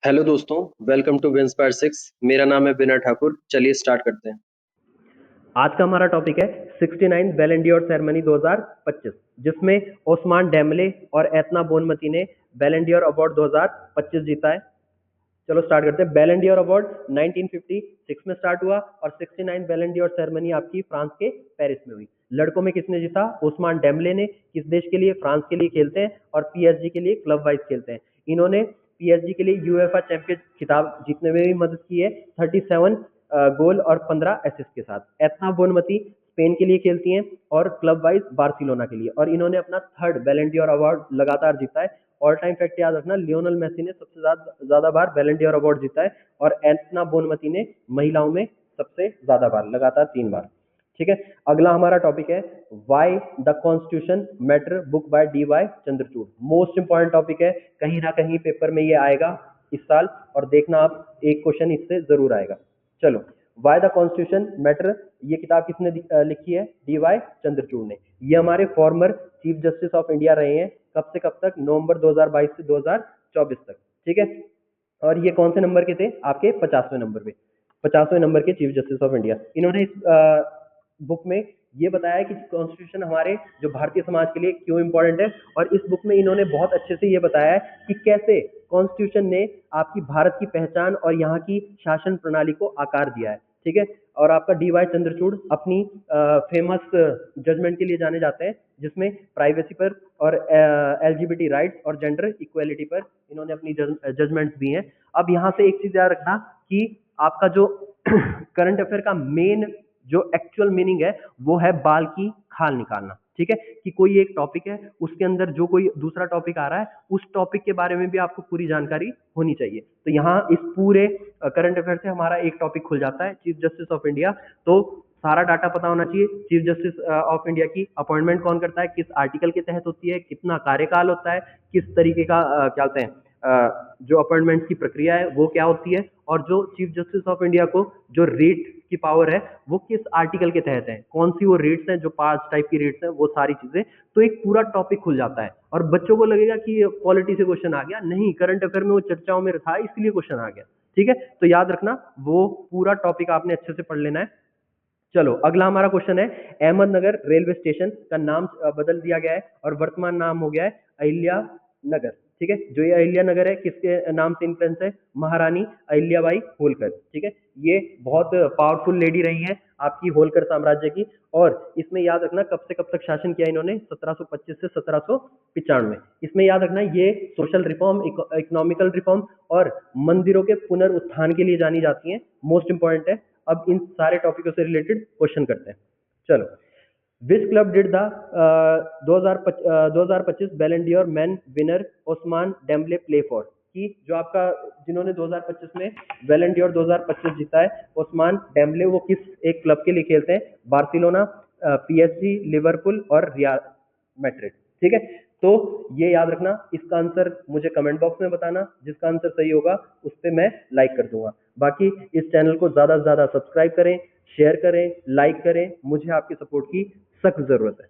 Hello दोस्तों, welcome to विंस्पायर 6। मेरा नाम है विनय ठाकुर। चलिए स्टार्ट करते हैं। आज का हमारा टॉपिक है 69 बैलन डी'ओर सेरेमनी 2025, जिसमें ओस्मान डेम्बले और एतना बोनमती ने बैलन डी'ओर अवार्ड 2025 जीता है। चलो स्टार्ट करते हैं। बैलन डी'ओर अवार्ड 1956 में स्टार्ट हुआ और 69 बैलन डी'ओर सेरेमनी आपकी फ्रांस के पेरिस में हुई। लड़कों में किसने जीता? ओस्मान डेम्बले ने। किस देश के लिए? फ्रांस के लिए खेलते हैं और पीएसजी के लिए क्लब वाइज खेलते हैं। इन्होंने पीएसजी के लिए यूएफए चैंपियन खिताब जीतने में भी मदद की है, 37 गोल और 15 असिस्ट के साथ। एतना बोनमती स्पेन के लिए खेलती हैं और क्लब वाइज बार्सिलोना के लिए, और इन्होंने अपना थर्ड बैलन डी'ओर अवार्ड लगातार जीता है। ऑल टाइम फैक्ट याद रखना, लियोनेल मेसी ने सबसे ज्यादा बार बैलन डी'ओर अवार्ड जीता है और एतना बोनमती ने महिलाओं में सबसे ज्यादा बार, लगातार 3 बार। ठीक है, अगला हमारा टॉपिक है why the constitution matter, book by DY Chandrachud. Most important topic है, कहीं ना कहीं पेपर में ये आएगा इस साल, और देखना आप एक क्वेश्चन इससे जरूर आएगा। चलो, वाई द कॉन्स्टिट्यूशन मैटर, ये किताब किसने लिखी है? DY चंद्रचूड़ ने। ये हमारे former chief justice of India रहे हैं। कब से कब तक? नवंबर 2022 से 2024 तक। ठीक है, और ये कौन से नंबर के थे? आपके 50वें नंबर पे, 50वें नंबर के चीफ जस्टिस ऑफ इंडिया। इन्होंने इस बुक में ये बताया है कि कॉन्स्टिट्यूशन हमारे जो भारतीय समाज के लिए क्यों इंपॉर्टेंट है, और इस बुक में इन्होंने बहुत अच्छे से ये बताया है कि कैसे कॉन्स्टिट्यूशन ने आपकी भारत की पहचान और यहाँ की शासन प्रणाली को आकार दिया है। ठीक है, और आपका DY चंद्रचूड़ अपनी फेमस जजमेंट के लिए जाने जाते हैं, जिसमें प्राइवेसी पर और LGBT राइट्स और जेंडर इक्वेलिटी पर इन्होंने अपनी जजमेंट्स दी हैं। अब यहाँ से एक चीज याद रखना कि आपका जो करंट अफेयर का मेन जो एक्चुअल मीनिंग है वो है बाल की खाल निकालना। ठीक है, कि कोई एक टॉपिक है, उसके अंदर जो कोई दूसरा टॉपिक आ रहा है, उस टॉपिक के बारे में भी आपको पूरी जानकारी होनी चाहिए। तो यहाँ इस पूरे करंट अफेयर से हमारा एक टॉपिक खुल जाता है, चीफ जस्टिस ऑफ इंडिया। तो सारा डाटा पता होना चाहिए। चीफ जस्टिस ऑफ इंडिया की अपॉइंटमेंट कौन करता है, किस आर्टिकल के तहत होती है, कितना कार्यकाल होता है, किस तरीके का क्या होते हैं जो अपॉइंटमेंट की प्रक्रिया है वो क्या होती है, और जो चीफ जस्टिस ऑफ इंडिया को जो रेट की पावर है वो किस आर्टिकल के तहत है, कौन सी वो रेट्स हैं, जो 5 टाइप की रेट्स हैं, वो सारी चीजें। तो एक पूरा टॉपिक खुल जाता है, और बच्चों को लगेगा कि पॉलिटी से क्वेश्चन आ गया, नहीं, करंट अफेयर में वो चर्चाओं में था इसलिए क्वेश्चन आ गया। ठीक है, तो याद रखना वो पूरा टॉपिक आपने अच्छे से पढ़ लेना है। चलो, अगला हमारा क्वेश्चन है, अहमदनगर रेलवे स्टेशन का नाम बदल दिया गया है और वर्तमान नाम हो गया है अहिल्या नगर। ठीक है, जो ये अहिल्या नगर है किसके नाम से इन्फ्लुएंस है? महारानी अहिल्याबाई होलकर। ठीक है, ये बहुत पावरफुल लेडी रही है आपकी होलकर साम्राज्य की, और इसमें याद रखना कब से कब तक शासन किया इन्होंने? 1725 से 1795। इसमें याद रखना ये सोशल रिफॉर्म, इकोनॉमिकल रिफॉर्म और मंदिरों के पुनरुत्थान के लिए जानी जाती हैं। मोस्ट इंपॉर्टेंट है। अब इन सारे टॉपिकों से रिलेटेड क्वेश्चन करते हैं। चलो, विच club did the 2025 Ballon d'Or man winner Ousmane Dembele play for? कि जो आपका जिन्होंने 2025 में बैलन डी'ओर 2025 जीता है, ओस्मान डेम्बले, वो किस एक क्लब के लिए खेलते हैं? बार्सिलोना, PSG, लिवरपूल और रियल मैड्रिड। ठीक है, तो ये याद रखना। इसका आंसर मुझे कमेंट बॉक्स में बताना, जिसका आंसर सही होगा उस पर मैं लाइक कर दूंगा। बाकी इस चैनल को ज्यादा से ज्यादा सब्सक्राइब करें, शेयर करें, लाइक करें, मुझे आपकी सपोर्ट की सख्त जरूरत है।